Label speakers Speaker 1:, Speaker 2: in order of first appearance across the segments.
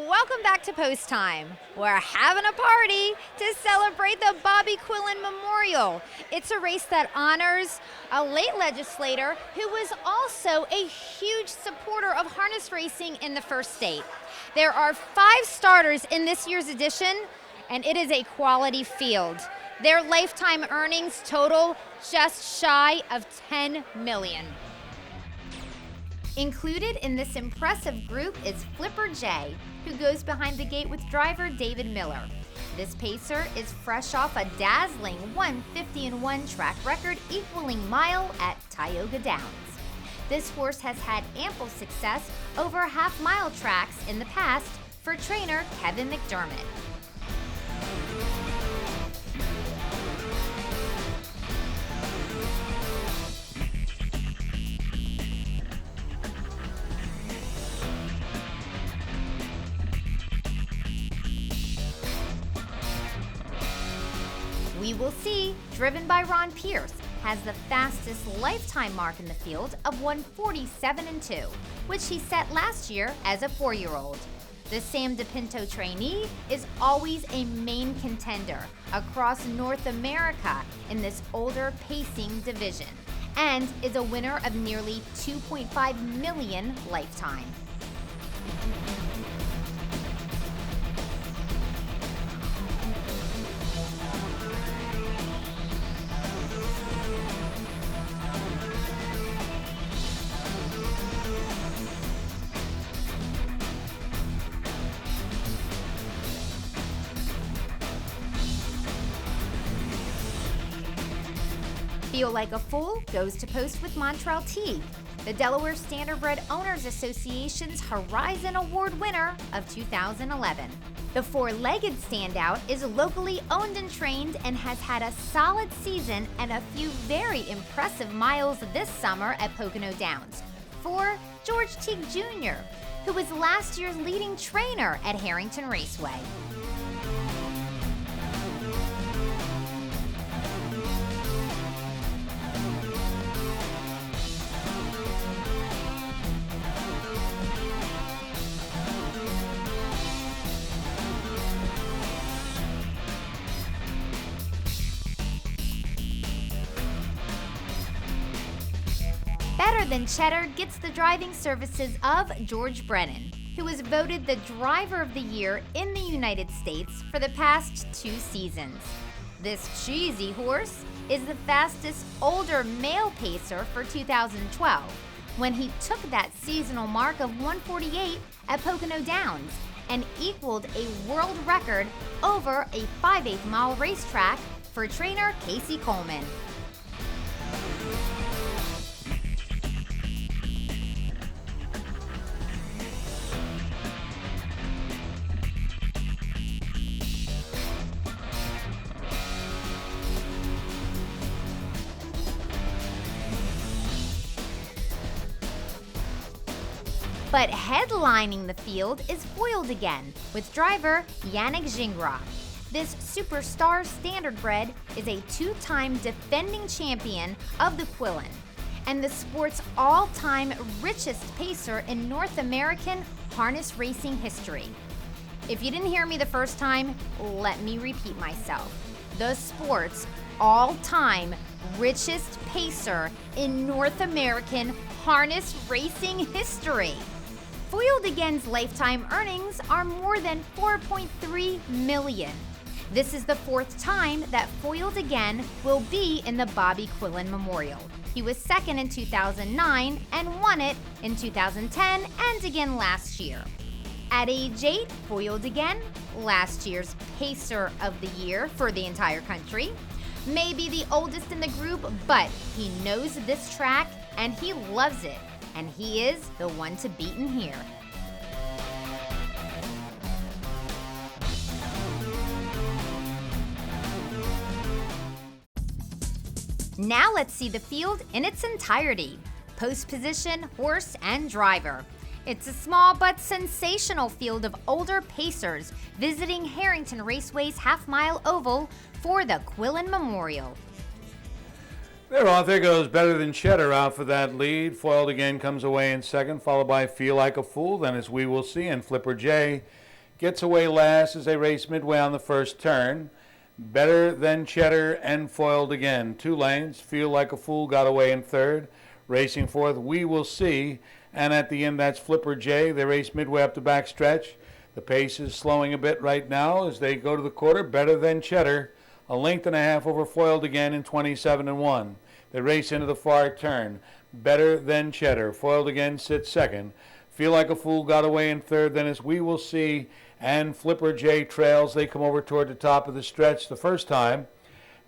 Speaker 1: Welcome back to Post Time. We're having a party to celebrate the Bobby Quillen Memorial. It's a race that honors a late legislator who was also a huge supporter of harness racing in the first state. There are 5 starters in this year's edition, and it is a quality field. Their lifetime earnings total just shy of $10 million. Included in this impressive group is Flipper J, who goes behind the gate with driver David Miller. This pacer is fresh off a dazzling 150-1 track record equaling mile at Tioga Downs. This horse has had ample success over half-mile tracks in the past for trainer Kevin McDermott. We Will See, driven by Ron Pierce, has the fastest lifetime mark in the field of 1:47.2, which he set last year as a 4-year-old. The Sam DePinto trainee is always a main contender across North America in this older pacing division and is a winner of nearly $2.5 million lifetime. Feel Like a Fool goes to post with Montreal Teague, the Delaware Standardbred Owners Association's Horizon Award winner of 2011. The 4-legged standout is locally owned and trained and has had a solid season and a few very impressive miles this summer at Pocono Downs for George Teague Jr., who was last year's leading trainer at Harrington Raceway. Betterthancheddar gets the driving services of George Brennan, who was voted the Driver of the Year in the United States for the past 2 seasons. This cheesy horse is the fastest older male pacer for 2012, when he took that seasonal mark of 1:48 at Pocono Downs and equaled a world record over a 5/8 mile racetrack for trainer Casey Coleman. But headlining the field is Foiled Again with driver Yannick Gingras. This superstar standardbred is a 2-time defending champion of the Quillen and the sport's all-time richest pacer in North American harness racing history. If you didn't hear me the first time, let me repeat myself. The sport's all-time richest pacer in North American harness racing history. Foiled Again's lifetime earnings are more than $4.3 million. This is the 4th time that Foiled Again will be in the Bobby Quillen Memorial. He was second in 2009 and won it in 2010 and again last year. At age 8, Foiled Again, last year's Pacer of the Year for the entire country, may be the oldest in the group, but he knows this track and he loves it. And he is the one to beat in here. Now let's see the field in its entirety. Post position, horse, and driver. It's a small but sensational field of older pacers visiting Harrington Raceway's half-mile oval for the Quillin Memorial.
Speaker 2: There goes Betterthancheddar out for that lead. Foiled Again comes away in second, followed by Feel Like a Fool. Then as We Will See, and Flipper J gets away last as they race midway on the first turn. Betterthancheddar and Foiled Again. 2 lanes. Feel Like a Fool got away in third. Racing fourth, We Will See. And at the end, that's Flipper J. They race midway up the back stretch. The pace is slowing a bit right now as they go to the quarter. Betterthancheddar, a length and a half over Foiled Again in 27-1. They race into the far turn. Betterthancheddar. Foiled Again sits second. Feel Like a Fool got away in third. Then it's We Will See and Flipper J trails. They come over toward the top of the stretch the first time.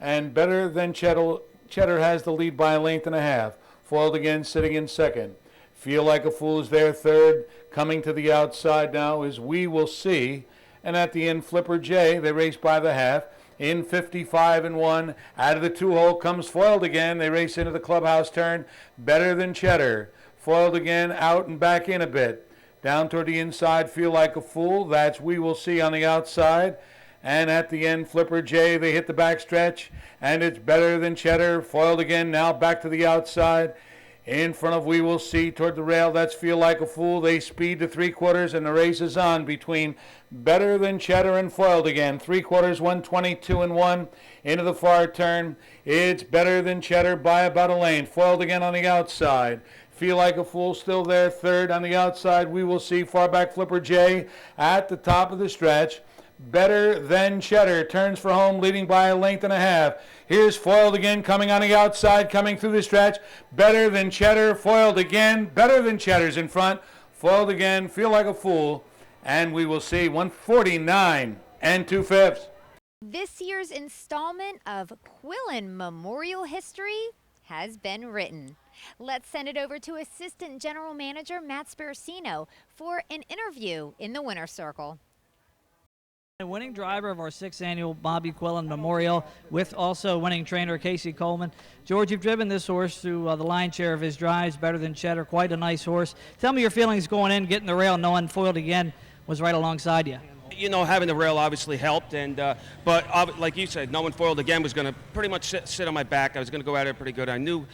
Speaker 2: And Betterthancheddar has the lead by a length and a half. Foiled Again sitting in second. Feel Like a Fool is there third. Coming to the outside now is We Will See. And at the end, Flipper J. They race by the half. In 55-1. Out of the 2-hole comes Foiled Again. They race into the clubhouse turn. Betterthancheddar. Foiled Again out and back in a bit. Down toward the inside, Feel Like a Fool. That's We Will See on the outside. And at the end, Flipper J. They hit the back stretch. And it's Betterthancheddar. Foiled Again now back to the outside. In front of We Will See toward the rail. That's Feel Like a Fool. They speed to 3/4 and the race is on between Betterthancheddar and Foiled Again. 3/4, 122-1 into the far turn. It's Betterthancheddar by about a lane. Foiled Again on the outside. Feel Like a Fool still there third on the outside. We Will See far back Flipper J at the top of the stretch. Betterthancheddar turns for home, leading by a length and a half. Here's Foiled Again coming on the outside, coming through the stretch. Betterthancheddar, Foiled Again. Betterthancheddar's in front. Foiled Again, Feel Like a Fool. And We Will See 149 2/5.
Speaker 1: This year's installment of Quillin Memorial history has been written. Let's send it over to Assistant General Manager Matt Sparacino for an interview in the winner's circle.
Speaker 3: The winning driver of our 6th annual Bobby Quillen Memorial, with also winning trainer Casey Coleman. George, you've driven this horse through the lion's share of his drives, Betterthancheddar, quite a nice horse. Tell me your feelings going in, getting the rail, knowing Foiled Again was right alongside you.
Speaker 4: You know, having the rail obviously helped, and but like you said, knowing Foiled Again was going to pretty much sit on my back. I was going to go at it pretty good. I knew,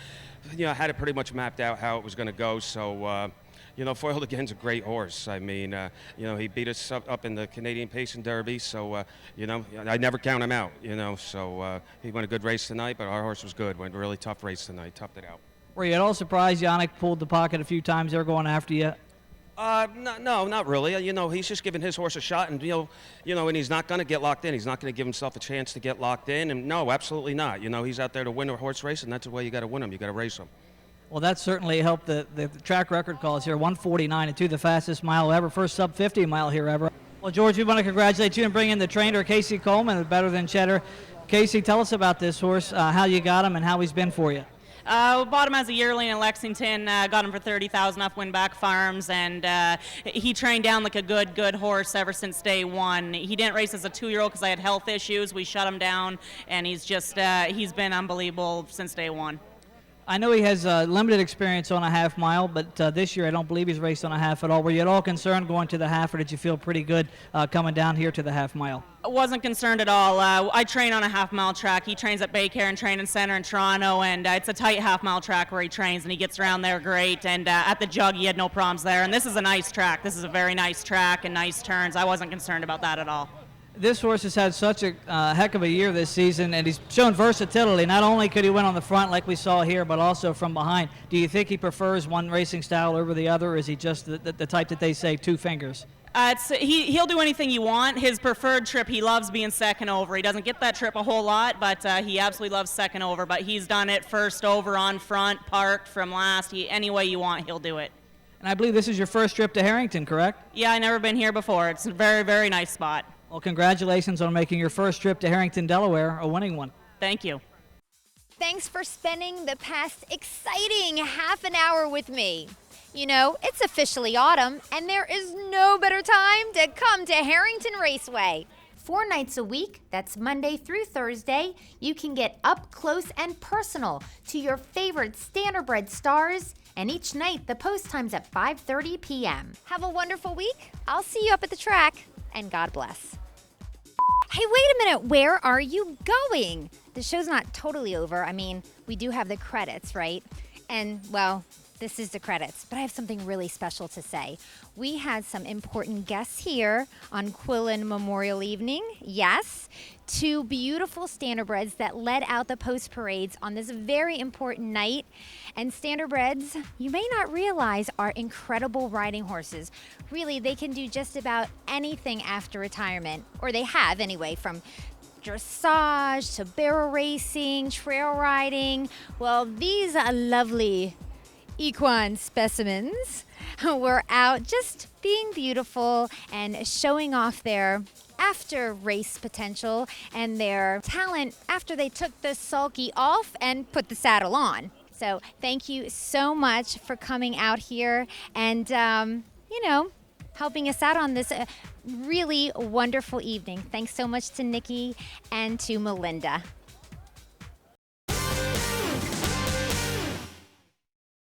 Speaker 4: I had it pretty much mapped out how it was going to go, so... Foiled Again's a great horse. I mean, he beat us up in the Canadian Pacing Derby, so, I never count him out, so he won a good race tonight, but our horse was good. Went a really tough race tonight, toughed it out.
Speaker 3: Were you at all surprised Yannick pulled the pocket a few times there going after you?
Speaker 4: No, not really. He's just giving his horse a shot, and, and he's not going to get locked in. He's not going to give himself a chance to get locked in, and no, absolutely not. He's out there to win a horse race, and that's the way you got to win him. You got to race him.
Speaker 3: Well, that certainly helped the track record calls here. 149-2, the fastest mile ever, first sub-50 mile here ever. Well, George, we want to congratulate you and bring in the trainer, Casey Coleman, with Betterthancheddar. Casey, tell us about this horse, how you got him and how he's been for you.
Speaker 5: Bought him as a yearling in Lexington, got him for $30,000 off Winback Farms, and he trained down like a good horse ever since day one. He didn't race as a 2-year-old because I had health issues. We shut him down, and he's been unbelievable since day one.
Speaker 3: I know he has limited experience on a half mile, but this year I don't believe he's raced on a half at all. Were you at all concerned going to the half, or did you feel pretty good coming down here to the half mile?
Speaker 5: I wasn't concerned at all. I train on a half-mile track. He trains at Baycare and Training Center in Toronto, and it's a tight half-mile track where he trains, and he gets around there great. And at the jug, he had no problems there. And this is a nice track. This is a very nice track and nice turns. I wasn't concerned about that at all.
Speaker 3: This horse has had such a heck of a year this season, and he's shown versatility. Not only could he win on the front like we saw here, but also from behind. Do you think he prefers one racing style over the other, or is he just the type that they say 2 fingers?
Speaker 5: He'll do anything you want. His preferred trip, he loves being second over. He doesn't get that trip a whole lot, but he absolutely loves second over. But he's done it first over, on front, parked, from last. Any way you want, he'll do it.
Speaker 3: And I believe this is your first trip to Harrington, correct?
Speaker 5: Yeah, I've never been here before. It's a very, very nice spot.
Speaker 3: Well, congratulations on making your first trip to Harrington, Delaware, a winning one.
Speaker 5: Thank you.
Speaker 1: Thanks for spending the past exciting half an hour with me. It's officially autumn, and there is no better time to come to Harrington Raceway. 4 nights a week, that's Monday through Thursday, you can get up close and personal to your favorite standardbred stars, and each night the post time's at 5:30 p.m. Have a wonderful week. I'll see you up at the track, and God bless. Hey, wait a minute, where are you going? The show's not totally over. I mean, we do have the credits, right? And, well, this is the credits, but I have something really special to say. We had some important guests here on Quillin Memorial Evening. Yes, 2 beautiful standardbreds that led out the post parades on this very important night. And standardbreds, you may not realize, are incredible riding horses. Really, they can do just about anything after retirement, or they have anyway, from dressage to barrel racing, trail riding. Well, these lovely equine specimens were out just being beautiful and showing off their after race potential and their talent after they took the sulky off and put the saddle on. So thank you so much for coming out here and, helping us out on this really wonderful evening. Thanks so much to Nikki and to Melinda.